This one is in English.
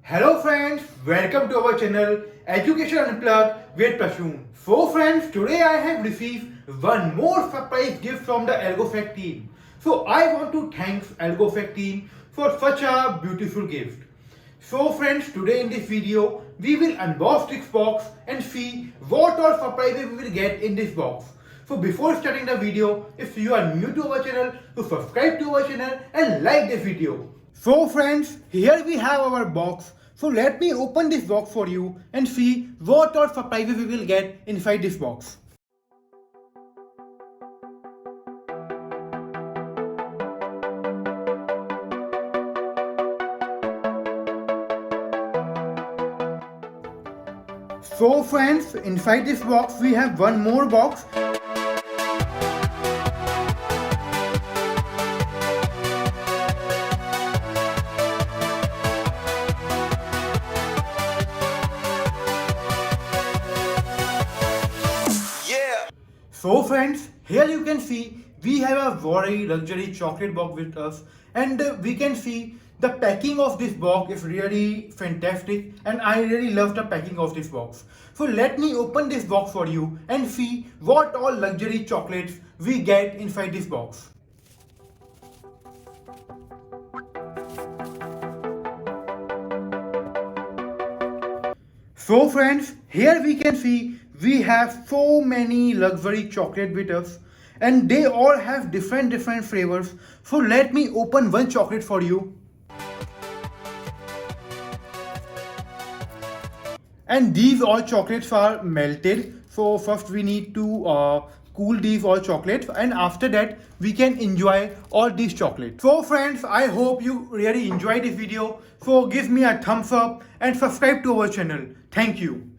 Hello friends, welcome to our channel Education Unplugged with Prashun. So friends, today I have received one more surprise gift from the ElgoFact team. So I want to thank ElgoFact team for such a beautiful gift. So friends, today in this video, we will unbox this box and see what all surprises we will get in this box. So before starting the video, if you are new to our channel, so subscribe to our channel and like this video. So friends, here we have our box. So let me open this box for you and see what all surprises we will get inside this box. So friends, inside this box we have one more box. So friends, here you can see we have a very luxury chocolate box with us, and we can see the packing of this box is really fantastic, and I really love the packing of this box. So let me open this box for you and see what all luxury chocolates we get inside this box. So friends, here we can see we have so many luxury chocolate with us, and they all have different flavors. So let me open one chocolate for you. And these all chocolates are melted. So first we need to cool these all chocolates, and after that we can enjoy all these chocolates. So friends, I hope you really enjoyed this video. So give me a thumbs up and subscribe to our channel. Thank you.